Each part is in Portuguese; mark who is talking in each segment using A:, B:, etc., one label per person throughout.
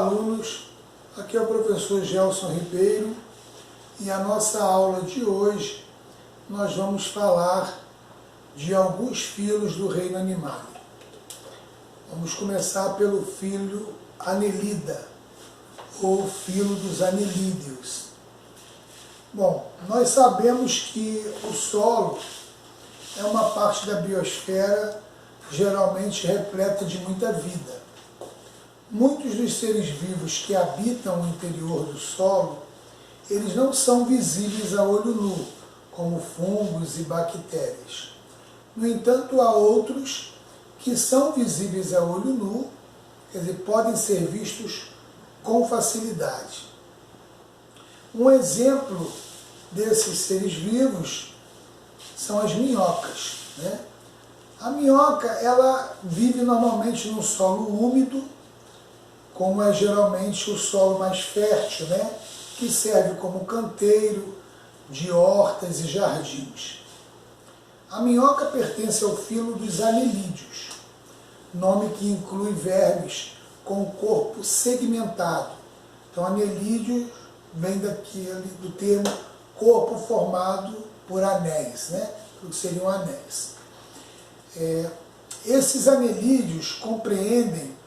A: alunos, aqui é o professor Gelson Ribeiro e a nossa aula de hoje nós vamos falar de alguns filos do reino animal. Vamos começar pelo filo Annelida, ou filo dos anelídeos. Bom, nós sabemos que o solo é uma parte da biosfera geralmente repleta de muita vida. Muitos dos seres vivos que habitam o interior do solo, eles não são visíveis a olho nu, como fungos e bactérias. No entanto, há outros que são visíveis a olho nu, quer dizer, podem ser vistos com facilidade. Um exemplo desses seres vivos são as minhocas, né? A minhoca, ela vive normalmente no solo úmido, como é geralmente o solo mais fértil, né? Que serve como canteiro de hortas e jardins. A minhoca pertence ao filo dos anelídeos, nome que inclui vermes com o corpo segmentado. Então, anelídeo vem do termo corpo formado por anéis, né? O que seriam anéis. Esses anelídeos compreendem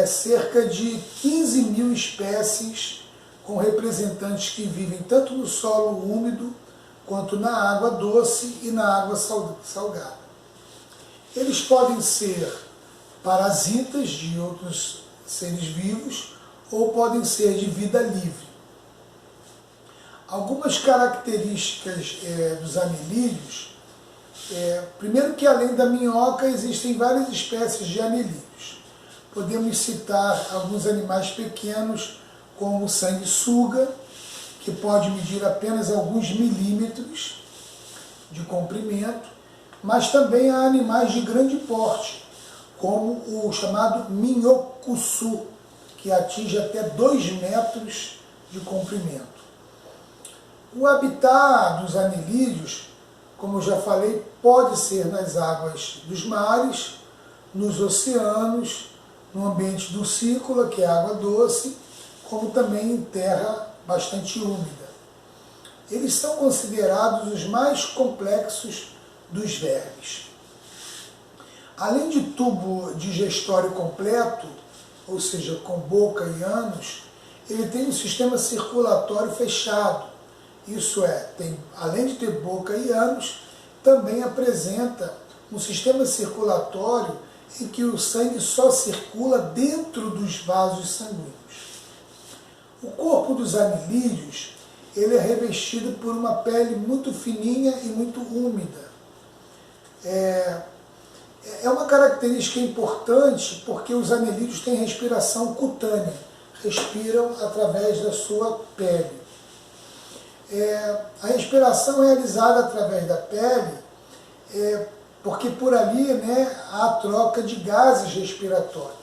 A: cerca de 15 mil espécies, com representantes que vivem tanto no solo úmido quanto na água doce e na água salgada. Eles podem ser parasitas de outros seres vivos ou podem ser de vida livre. Algumas características dos anelídeos, primeiro que além da minhoca existem várias espécies de anelídeos. Podemos citar alguns animais pequenos, como o sanguessuga, que pode medir apenas alguns milímetros de comprimento, mas também há animais de grande porte, como o chamado minhocuçu, que atinge até 2 metros de comprimento. O habitat dos anelídeos, como eu já falei, pode ser nas águas dos mares, nos oceanos, no ambiente dulcícola, que é água doce, como também em terra bastante úmida. Eles são considerados os mais complexos dos vermes. Além de tubo digestório completo, ou seja, com boca e ânus, ele tem um sistema circulatório fechado. Isso é, além de ter boca e ânus, também apresenta um sistema circulatório em que o sangue só circula dentro dos vasos sanguíneos. O corpo dos anelídeos, ele é revestido por uma pele muito fininha e muito úmida. É uma característica importante porque os anelídeos têm respiração cutânea, respiram através da sua pele. A respiração realizada através da pele, porque por ali, né, há troca de gases respiratórios.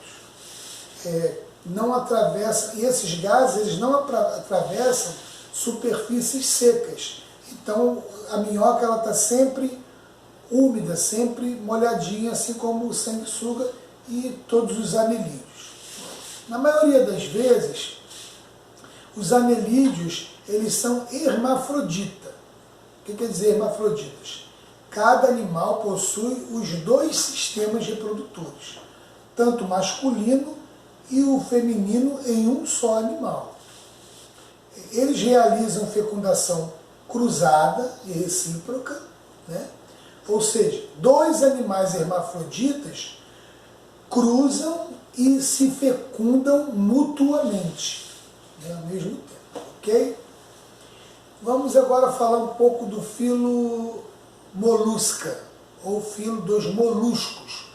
A: E esses gases eles não atravessam superfícies secas. Então a minhoca está sempre úmida, sempre molhadinha, assim como o sanguessuga e todos os anelídeos. Na maioria das vezes, os anelídeos eles são hermafroditas. O que quer dizer hermafroditas? Cada animal possui os 2 sistemas reprodutores, tanto o masculino e o feminino em um só animal. Eles realizam fecundação cruzada e recíproca, né? Ou seja, 2 animais hermafroditas cruzam e se fecundam mutuamente, né, ao mesmo tempo, ok? Vamos agora falar um pouco do filo molusca, ou filo dos moluscos.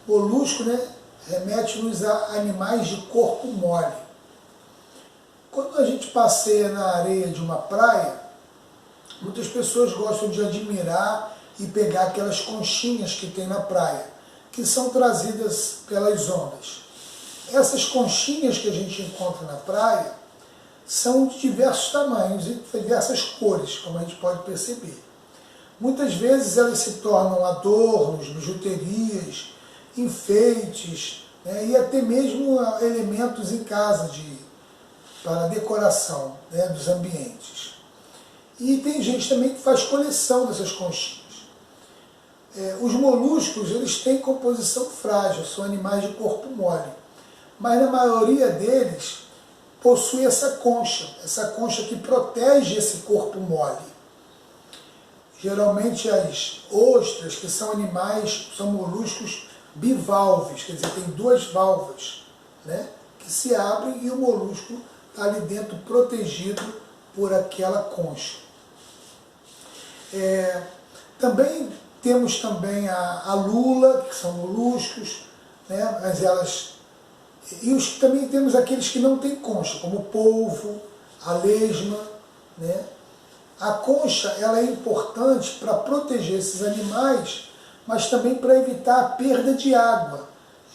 A: Molusco, né, remete-nos a animais de corpo mole. Quando a gente passeia na areia de uma praia, muitas pessoas gostam de admirar e pegar aquelas conchinhas que tem na praia, que são trazidas pelas ondas. Essas conchinhas que a gente encontra na praia são de diversos tamanhos e diversas cores, como a gente pode perceber. Muitas vezes elas se tornam adornos, bijuterias, enfeites, né, e até mesmo elementos em casa para decoração, né, dos ambientes. E tem gente também que faz coleção dessas conchinhas. Os moluscos, eles têm composição frágil, são animais de corpo mole, mas na maioria deles possui essa concha que protege esse corpo mole. Geralmente as ostras, que são animais, são moluscos bivalves, quer dizer, tem duas valvas, né, que se abrem e o molusco está ali dentro protegido por aquela concha. Também temos também a lula, que são moluscos, né, mas elas... E também temos aqueles que não têm concha, como o polvo, a lesma, né? A concha ela é importante para proteger esses animais, mas também para evitar a perda de água,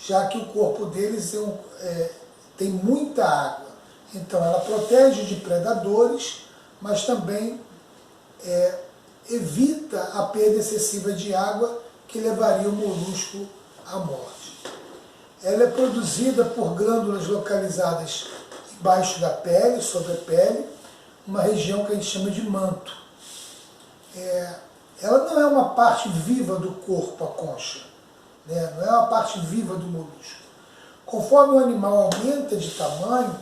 A: já que o corpo deles tem muita água. Então ela protege de predadores, mas também evita a perda excessiva de água que levaria o molusco à morte. Ela é produzida por glândulas localizadas embaixo da pele, sobre a pele, uma região que a gente chama de manto. Ela não é uma parte viva do corpo, a concha, né? Não é uma parte viva do molusco. Conforme o animal aumenta de tamanho,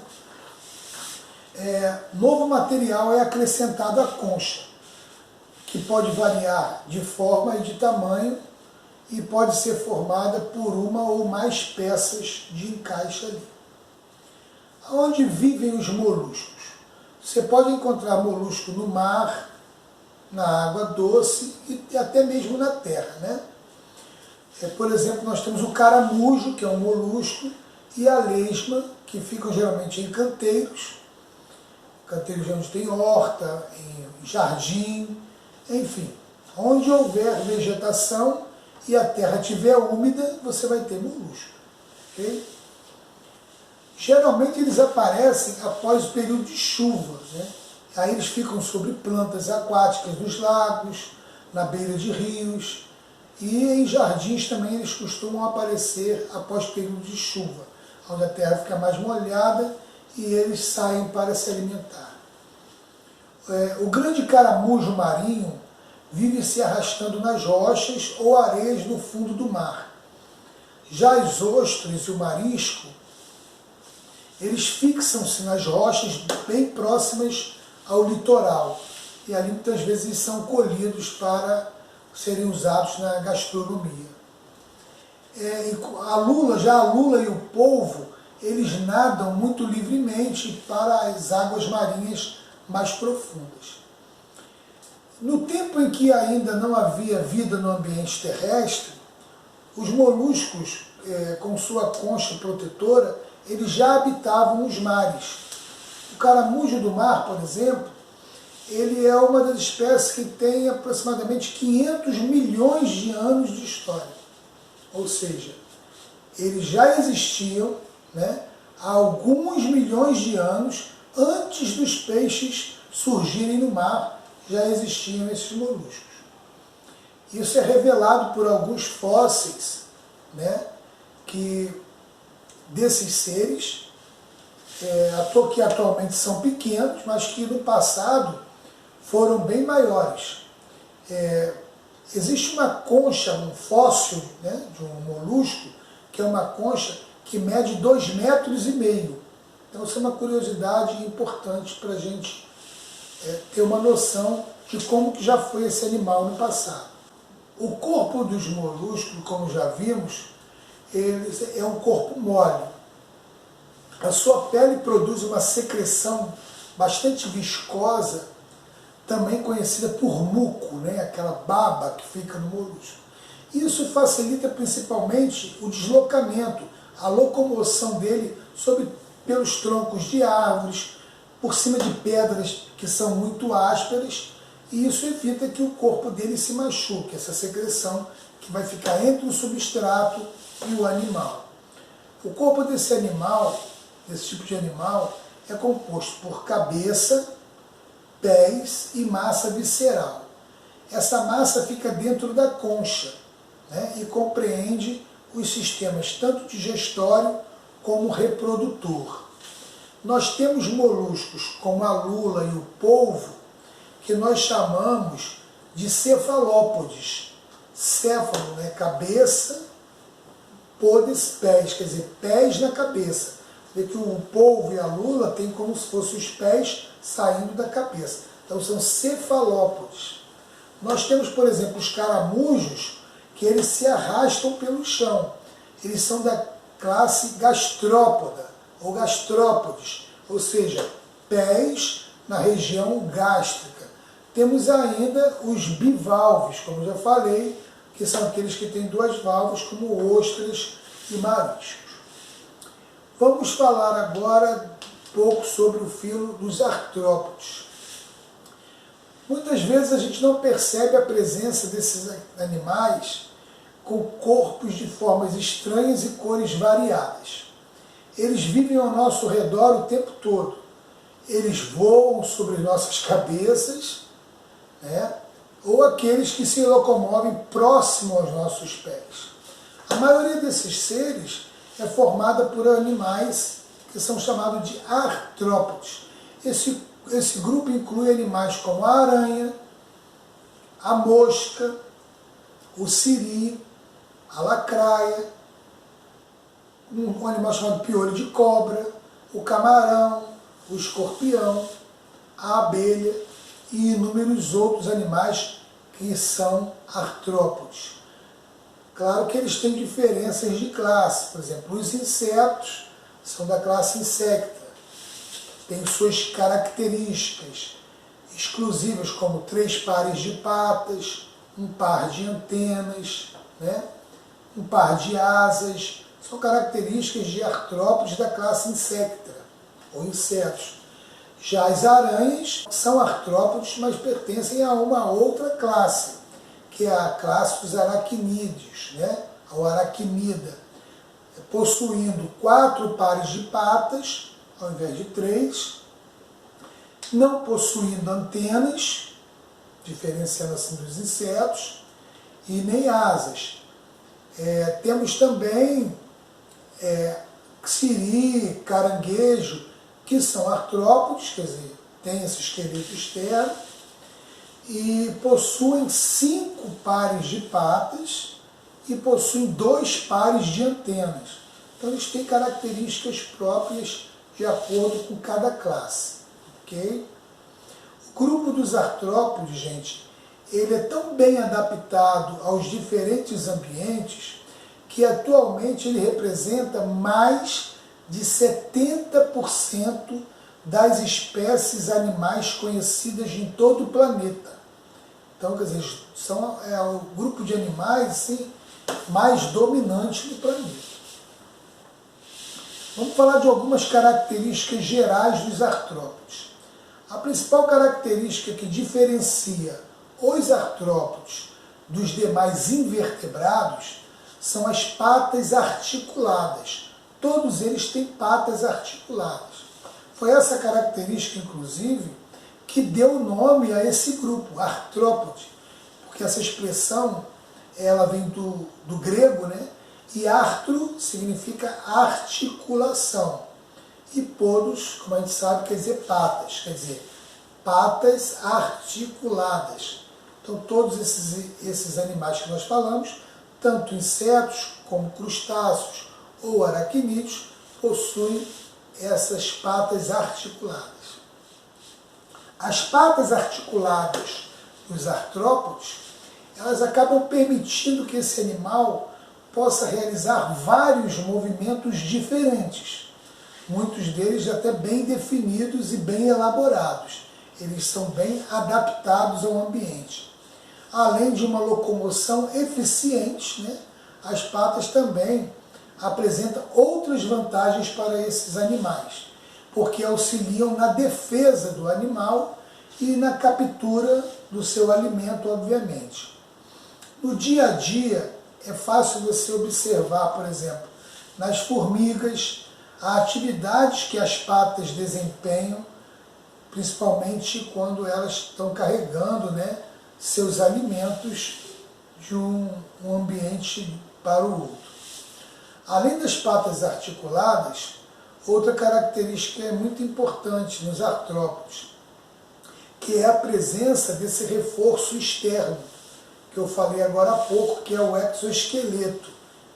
A: novo material é acrescentado à concha, que pode variar de forma e de tamanho, e pode ser formada por uma ou mais peças de encaixe ali. Onde vivem os moluscos? Você pode encontrar molusco no mar, na água doce e até mesmo na terra, né? Por exemplo, nós temos o caramujo, que é um molusco, e a lesma, que ficam geralmente em canteiros onde tem horta, em jardim, enfim. Onde houver vegetação e a terra estiver úmida, você vai ter molusco. Okay? Geralmente eles aparecem após o período de chuva, né? Aí eles ficam sobre plantas aquáticas nos lagos, na beira de rios, e em jardins também eles costumam aparecer após período de chuva, onde a terra fica mais molhada e eles saem para se alimentar. O grande caramujo marinho vive se arrastando nas rochas ou areias no fundo do mar. Já as ostras e o marisco, eles fixam-se nas rochas bem próximas ao litoral, e ali muitas vezes são colhidos para serem usados na gastronomia. A lula e o polvo, eles nadam muito livremente para as águas marinhas mais profundas. No tempo em que ainda não havia vida no ambiente terrestre, os moluscos, com sua concha protetora, eles já habitavam os mares. O caramujo do mar, por exemplo, ele é uma das espécies que tem aproximadamente 500 milhões de anos de história. Ou seja, eles já existiam, né, há alguns milhões de anos, antes dos peixes surgirem no mar, já existiam esses moluscos. Isso é revelado por alguns fósseis, né, desses seres, que atualmente são pequenos, mas que no passado foram bem maiores. Existe uma concha, um fóssil, né, de um molusco, que é uma concha que mede 2,5 metros. Então isso é uma curiosidade importante para a gente ter uma noção de como que já foi esse animal no passado. O corpo dos moluscos, como já vimos, é um corpo mole. A sua pele produz uma secreção bastante viscosa, também conhecida por muco, né? Aquela baba que fica no molusco. Isso facilita principalmente o deslocamento, a locomoção dele pelos troncos de árvores, por cima de pedras que são muito ásperas, e isso evita que o corpo dele se machuque, essa secreção que vai ficar entre o substrato e o animal. O corpo desse animal, desse tipo de animal, é composto por cabeça, pés e massa visceral. Essa massa fica dentro da concha, né, e compreende os sistemas tanto digestório como reprodutor. Nós temos moluscos como a lula e o polvo, que nós chamamos de cefalópodes. Céfalo, né? Cabeça, podes, pés, quer dizer, pés na cabeça. Vê que o polvo e a lula têm como se fossem os pés saindo da cabeça. Então são cefalópodes. Nós temos, por exemplo, os caramujos, que eles se arrastam pelo chão. Eles são da classe gastrópoda, ou gastrópodes, ou seja, pés na região gástrica. Temos ainda os bivalves, como já falei, que são aqueles que têm duas valvas, como ostras e mariscos. Vamos falar agora um pouco sobre o filo dos artrópodes. Muitas vezes a gente não percebe a presença desses animais com corpos de formas estranhas e cores variadas. Eles vivem ao nosso redor o tempo todo. Eles voam sobre nossas cabeças, né? Ou aqueles que se locomovem próximo aos nossos pés. A maioria desses seres é formada por animais que são chamados de artrópodes. Esse grupo inclui animais como a aranha, a mosca, o siri, a lacraia, um animal chamado piolho de cobra, o camarão, o escorpião, a abelha e inúmeros outros animais que são artrópodes. Claro que eles têm diferenças de classe. Por exemplo, os insetos são da classe insecta. Têm suas características exclusivas, como 3 pares de patas, um par de antenas, né? Um par de asas. São características de artrópodes da classe insecta, ou insetos. Já as aranhas são artrópodes, mas pertencem a uma outra classe, que é a classe dos aracnídeos, né? Ou aracnida, possuindo 4 pares de patas, ao invés de 3, não possuindo antenas, diferenciando assim dos insetos, e nem asas. Temos também siri, caranguejo, que são artrópodes, quer dizer, têm esse esqueleto externo, e possuem 5 pares de patas e possuem 2 pares de antenas. Então eles têm características próprias de acordo com cada classe. Okay? O grupo dos artrópodes, gente, ele é tão bem adaptado aos diferentes ambientes que atualmente ele representa mais de 70% das espécies animais conhecidas em todo o planeta. Então, quer dizer, é o grupo de animais assim, mais dominante do planeta. Vamos falar de algumas características gerais dos artrópodes. A principal característica que diferencia os artrópodes dos demais invertebrados são as patas articuladas. Todos eles têm patas articuladas. Foi essa característica, inclusive, que deu nome a esse grupo, artrópode, porque essa expressão ela vem do grego, né? E artro significa articulação. E podos, como a gente sabe, quer dizer patas, quer dizer patas articuladas. Então todos esses animais que nós falamos, tanto insetos como crustáceos ou aracnídeos, possuem essas patas articuladas. As patas articuladas dos artrópodes, elas acabam permitindo que esse animal possa realizar vários movimentos diferentes, muitos deles até bem definidos e bem elaborados. Eles são bem adaptados ao ambiente. Além de uma locomoção eficiente, né, as patas também apresentam outras vantagens para esses animais, porque auxiliam na defesa do animal e na captura do seu alimento, obviamente. No dia a dia, é fácil você observar, por exemplo, nas formigas, a atividades que as patas desempenham, principalmente quando elas estão carregando, né, seus alimentos de um ambiente para o outro. Além das patas articuladas, outra característica é muito importante nos artrópodes, que é a presença desse reforço externo, que eu falei agora há pouco, que é o exoesqueleto,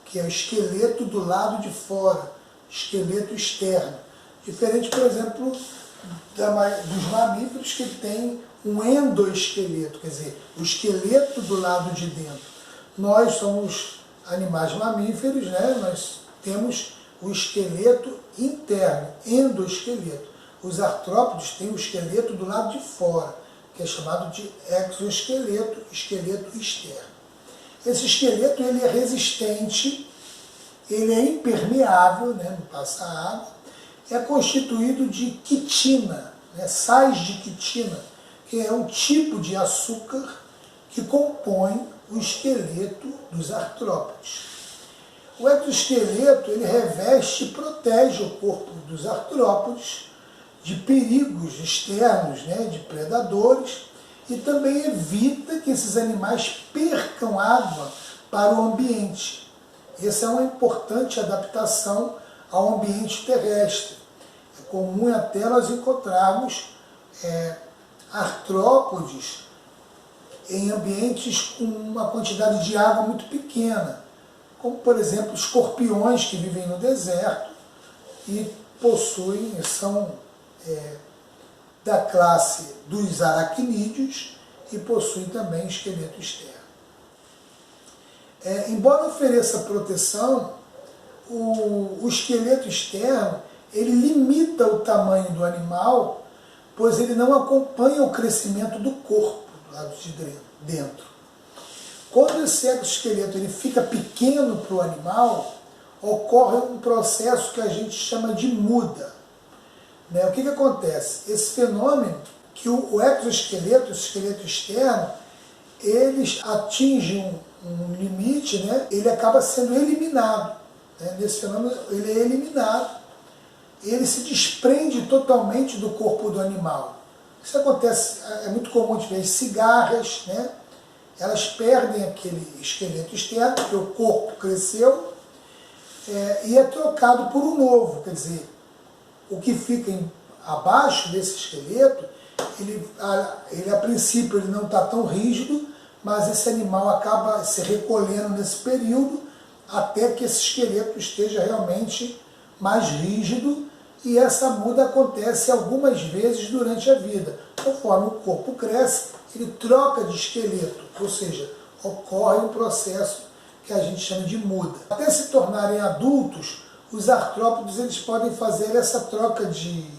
A: que é o esqueleto do lado de fora, esqueleto externo. Diferente, por exemplo, dos mamíferos que têm um endoesqueleto, quer dizer, o esqueleto do lado de dentro. Nós somos animais mamíferos, né? Nós temos o esqueleto interno, endoesqueleto. Os artrópodes têm o esqueleto do lado de fora, que é chamado de exoesqueleto, esqueleto externo. Esse esqueleto ele é resistente, ele é impermeável, né? Não passa água, é constituído de quitina, né? Sais de quitina, que é um tipo de açúcar que compõe o esqueleto dos artrópodes. O exoesqueleto ele reveste e protege o corpo dos artrópodes de perigos externos, né, de predadores, e também evita que esses animais percam água para o ambiente. Essa é uma importante adaptação ao ambiente terrestre. É comum até nós encontrarmos artrópodes em ambientes com uma quantidade de água muito pequena, como por exemplo escorpiões que vivem no deserto e são da classe dos aracnídeos e possuem também esqueleto externo. Embora ofereça proteção, o esqueleto externo ele limita o tamanho do animal, pois ele não acompanha o crescimento do corpo do lado de dentro. Quando esse exoesqueleto ele fica pequeno para o animal, ocorre um processo que a gente chama de muda. O que acontece? Esse fenômeno que o exoesqueleto, o esqueleto externo, eles atingem um limite, né? Ele acaba sendo eliminado. Nesse fenômeno ele é eliminado, ele se desprende totalmente do corpo do animal. Isso acontece, é muito comum de ver as cigarras, né? Elas perdem aquele esqueleto externo, porque o corpo cresceu, e é trocado por um novo, quer dizer, o que fica abaixo desse esqueleto, ele a princípio ele não está tão rígido, mas esse animal acaba se recolhendo nesse período até que esse esqueleto esteja realmente mais rígido, e essa muda acontece algumas vezes durante a vida. Conforme o corpo cresce, ele troca de esqueleto, ou seja, ocorre um processo que a gente chama de muda. Até se tornarem adultos, os artrópodes eles podem fazer essa troca de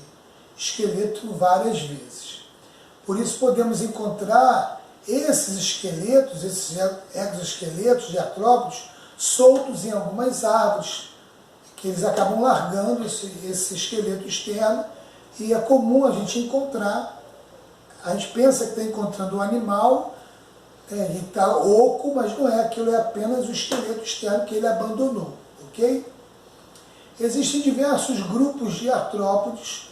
A: esqueleto várias vezes. Por isso podemos encontrar esses esqueletos, esses exoesqueletos de artrópodes, soltos em algumas árvores, que eles acabam largando esse esqueleto externo, e é comum a gente encontrar, a gente pensa que está encontrando um animal, e está oco, mas não é, aquilo é apenas o esqueleto externo que ele abandonou, ok? Existem diversos grupos de artrópodes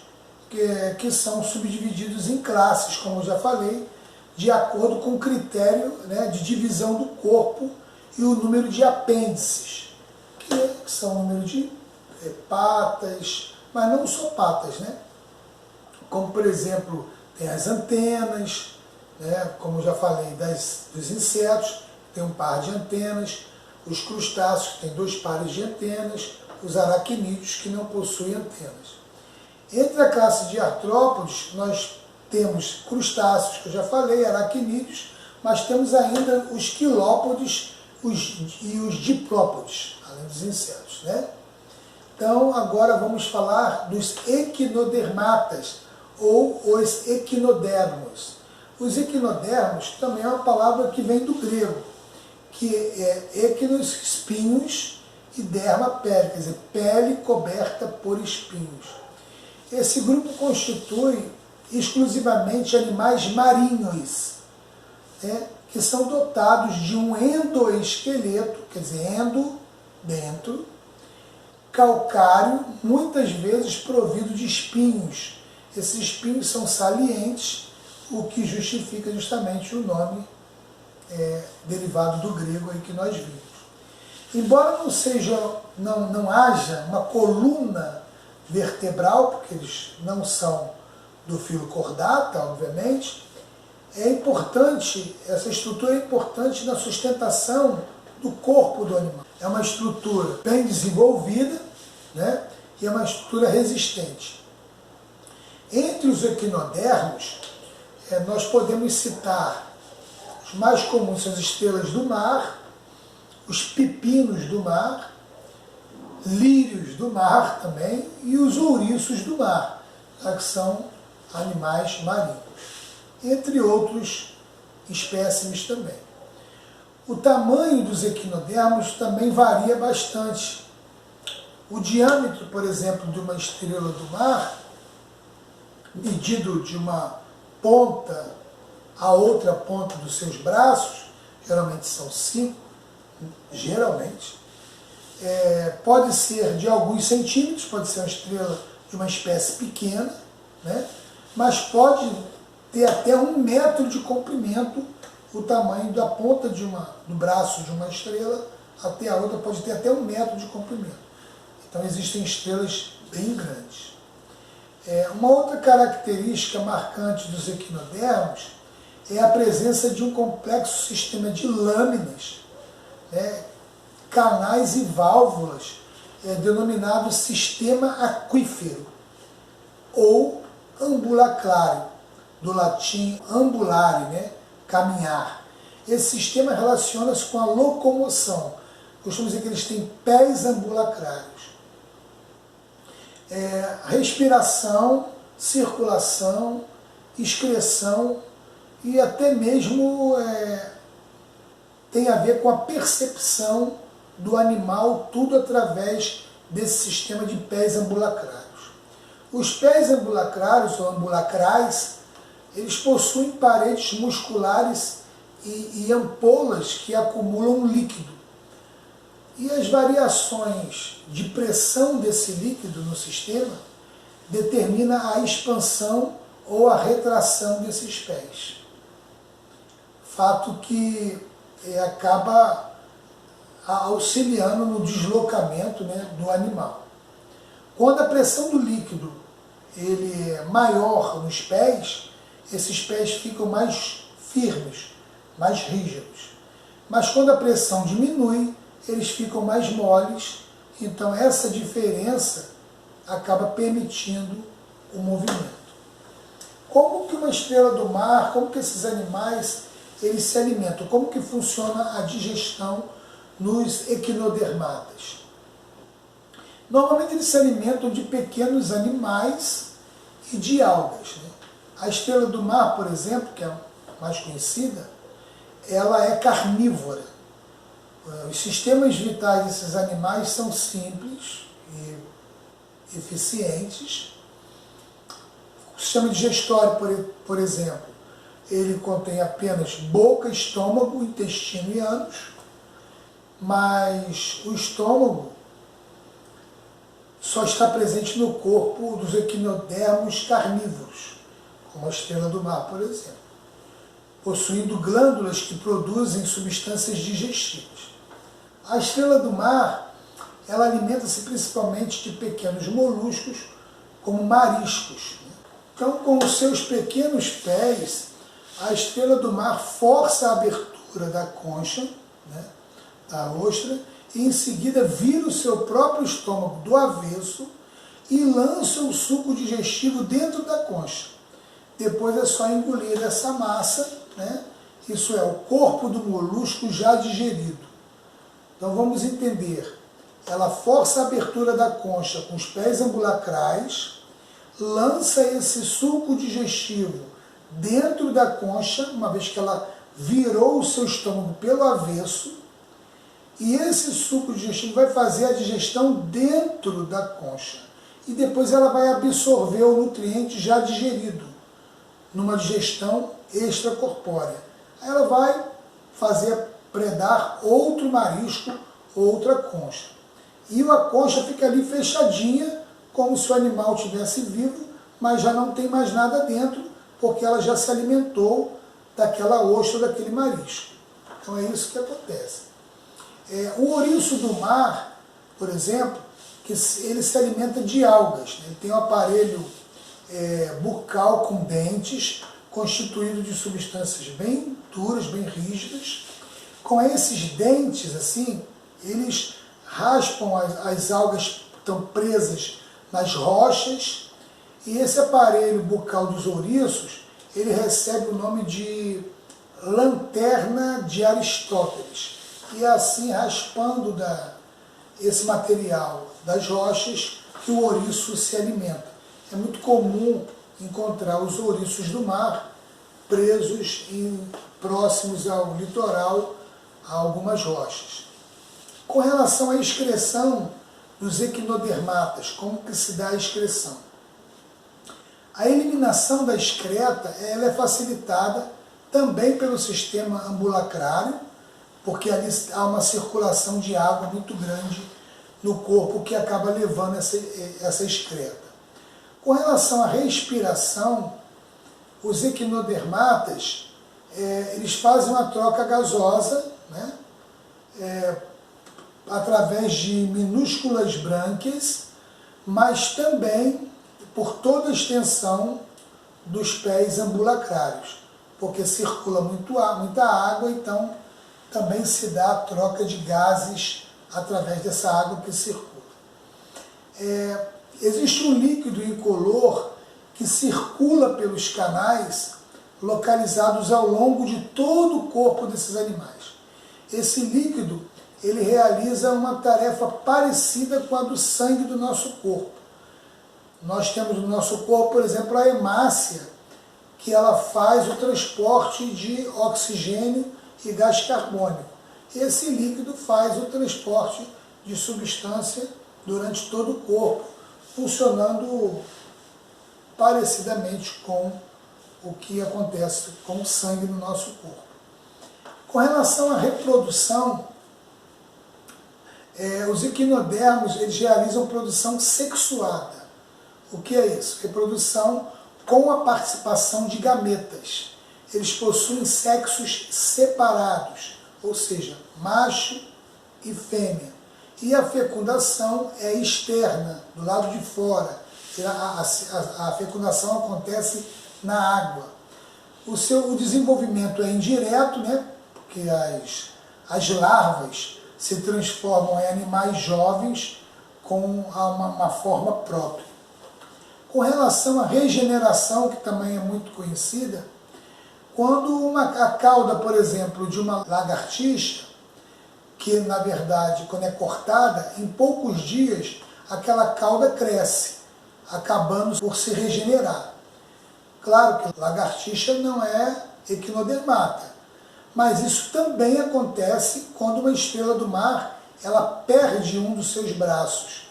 A: que são subdivididos em classes, como eu já falei, de acordo com o critério, né, de divisão do corpo e o número de apêndices, que são o número de patas, mas não só patas, né? Como, por exemplo, tem as antenas, né, como eu já falei, dos insetos, tem um par de antenas, os crustáceos têm 2 pares de antenas, os aracnídeos que não possuem antenas. Entre a classe de artrópodes, nós temos crustáceos, que eu já falei, aracnídeos, mas temos ainda os quilópodes e os diplópodes, além dos insetos, né? Então, agora vamos falar dos equinodermatas, ou os equinodermos. Os equinodermos também é uma palavra que vem do grego, que é equinos, espinhos, e derma, pele, quer dizer, pele coberta por espinhos. Esse grupo constitui exclusivamente animais marinhos, né, que são dotados de um endoesqueleto, quer dizer, endo, dentro, calcário, muitas vezes provido de espinhos. Esses espinhos são salientes, o que justifica justamente o nome derivado do grego aí que nós vimos. Embora não haja uma coluna vertebral, porque eles não são do filo cordata, obviamente, é importante, essa estrutura é importante na sustentação do corpo do animal. É uma estrutura bem desenvolvida, né? E é uma estrutura resistente. Entre os equinodermos, nós podemos citar os mais comuns, são as estrelas do mar, os pepinos do mar, lírios do mar também, e os ouriços do mar, que são animais marinhos, entre outros espécimes também. O tamanho dos equinodermos também varia bastante. O diâmetro, por exemplo, de uma estrela do mar, medido de uma ponta a outra ponta dos seus braços, geralmente são 5, pode ser de alguns centímetros, pode ser uma estrela de uma espécie pequena, né? Mas pode ter até 1 metro de comprimento, o tamanho da ponta do braço de uma estrela até a outra pode ter até 1 metro de comprimento. Então existem estrelas bem grandes. Uma outra característica marcante dos equinodermos é a presença de um complexo sistema de lâminas, né, canais e válvulas, denominado sistema aquífero, ou ambulacrário, do latim ambulare, né, caminhar. Esse sistema relaciona-se com a locomoção. Costumamos dizer que eles têm pés ambulacrários. Respiração, circulação, excreção e até mesmo tem a ver com a percepção do animal, tudo através desse sistema de pés ambulacrários. Os pés ambulacrários ou ambulacrais, eles possuem paredes musculares e ampolas que acumulam líquido. E as variações de pressão desse líquido no sistema determina a expansão ou a retração desses pés. Fato que acaba auxiliando no deslocamento, né, do animal. Quando a pressão do líquido ele é maior nos pés, esses pés ficam mais firmes, mais rígidos. Mas quando a pressão diminui, eles ficam mais moles, então essa diferença acaba permitindo o movimento. Como que uma estrela do mar, como que esses animais eles se alimentam? Como que funciona a digestão nos equinodermatas? Normalmente eles se alimentam de pequenos animais e de algas, né? A estrela do mar, por exemplo, que é a mais conhecida, ela é carnívora. Os sistemas vitais desses animais são simples e eficientes. O sistema digestório, por exemplo, ele contém apenas boca, estômago, intestino e ânus, mas o estômago só está presente no corpo dos equinodermos carnívoros, como a estrela do mar, por exemplo, possuindo glândulas que produzem substâncias digestivas. A estrela do mar, ela alimenta-se principalmente de pequenos moluscos, como mariscos. Então, com os seus pequenos pés, a estrela do mar força a abertura da concha, né, da ostra, e em seguida vira o seu próprio estômago do avesso e lança o suco digestivo dentro da concha. Depois é só engolir essa massa, né? Isso é o corpo do molusco já digerido. Então vamos entender. Ela força a abertura da concha com os pés ambulacrais, lança esse suco digestivo dentro da concha, uma vez que ela virou o seu estômago pelo avesso, e esse suco digestivo vai fazer a digestão dentro da concha. E depois ela vai absorver o nutriente já digerido, numa digestão extracorpórea. Aí ela vai fazer predar outro marisco, outra concha. E a concha fica ali fechadinha, como se o animal estivesse vivo, mas já não tem mais nada dentro, porque ela já se alimentou daquela ostra, daquele marisco. Então é isso que acontece. O ouriço do mar, por exemplo, que ele se alimenta de algas, né? Ele tem um aparelho bucal com dentes, constituído de substâncias bem duras, bem rígidas. Com esses dentes, assim, eles raspam as algas que estão presas nas rochas, e esse aparelho bucal dos ouriços, ele recebe o nome de lanterna de Aristóteles. E é assim, raspando esse material das rochas, que o ouriço se alimenta. É muito comum encontrar os ouriços do mar presos próximos ao litoral, a algumas rochas. Com relação à excreção dos equinodermatas, como que se dá a excreção? A eliminação da excreta ela é facilitada também pelo sistema ambulacrário, porque ali há uma circulação de água muito grande no corpo que acaba levando essa excreta. Com relação à respiração, os equinodermatas eles fazem uma troca gasosa, né? Através de minúsculas brânquias, mas também por toda a extensão dos pés ambulacrários, porque circula muita água, então também se dá a troca de gases através dessa água que circula. Existe um líquido incolor que circula pelos canais localizados ao longo de todo o corpo desses animais. Esse líquido ele realiza uma tarefa parecida com a do sangue do nosso corpo. Nós temos no nosso corpo, por exemplo, a hemácia, que ela faz o transporte de oxigênio e gás carbônico. Esse líquido faz o transporte de substância durante todo o corpo, funcionando parecidamente com o que acontece com o sangue no nosso corpo. Com relação à reprodução, os equinodermos eles realizam produção sexuada. O que é isso? Reprodução com a participação de gametas. Eles possuem sexos separados, ou seja, macho e fêmea. E a fecundação é externa, do lado de fora. A fecundação acontece na água. O desenvolvimento é indireto, né? Porque as larvas se transformam em animais jovens com uma forma própria. Com relação à regeneração, que também é muito conhecida, quando a cauda, por exemplo, de uma lagartixa, que na verdade, quando é cortada, em poucos dias aquela cauda cresce, acabando por se regenerar. Claro que a lagartixa não é equinodermata, mas isso também acontece quando uma estrela do mar ela perde um dos seus braços.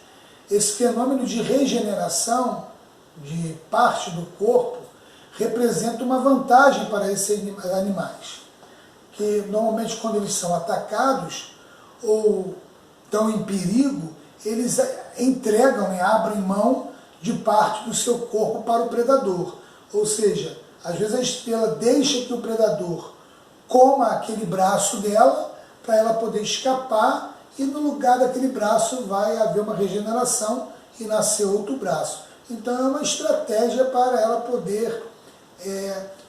A: Esse fenômeno de regeneração de parte do corpo representa uma vantagem para esses animais, que normalmente quando eles são atacados ou estão em perigo, eles entregam, né, abrem mão de parte do seu corpo para o predador. Ou seja, às vezes a estrela deixa que o predador coma aquele braço dela para ela poder escapar, e no lugar daquele braço vai haver uma regeneração e nascer outro braço. Então é uma estratégia para ela poder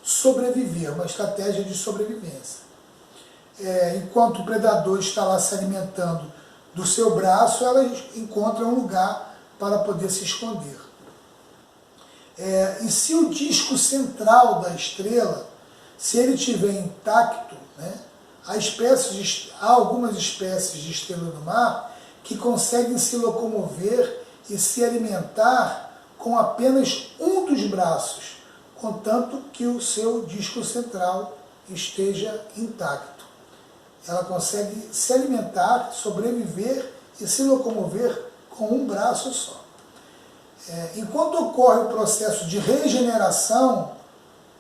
A: sobreviver, uma estratégia de sobrevivência. Enquanto o predador está lá se alimentando do seu braço, ela encontra um lugar para poder se esconder. E se o disco central da estrela, se ele estiver intacto, né, há algumas espécies de estrela do mar que conseguem se locomover e se alimentar com apenas um dos braços, contanto que o seu disco central esteja intacto. Ela consegue se alimentar, sobreviver e se locomover com um braço só. Enquanto ocorre o processo de regeneração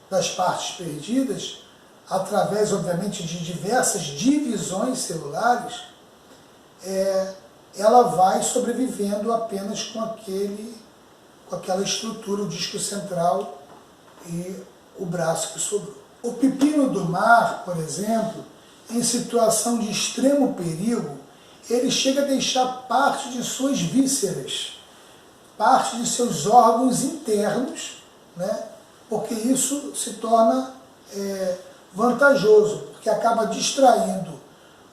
A: das partes perdidas, através, obviamente, de diversas divisões celulares, ela vai sobrevivendo apenas com aquela estrutura, o disco central e o braço que sobrou. O pepino do mar, por exemplo, em situação de extremo perigo, ele chega a deixar parte de suas vísceras, parte de seus órgãos internos, né? Porque isso se torna vantajoso, porque acaba distraindo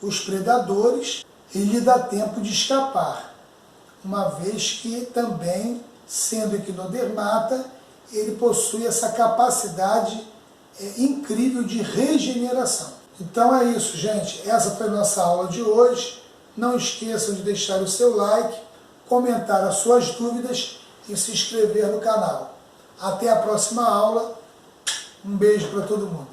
A: os predadores e lhe dá tempo de escapar, uma vez que também, sendo equinodermata, ele possui essa capacidade incrível de regeneração. Então é isso, gente. Essa foi a nossa aula de hoje. Não esqueçam de deixar o seu like, comentar as suas dúvidas e se inscrever no canal. Até a próxima aula. Um beijo para todo mundo.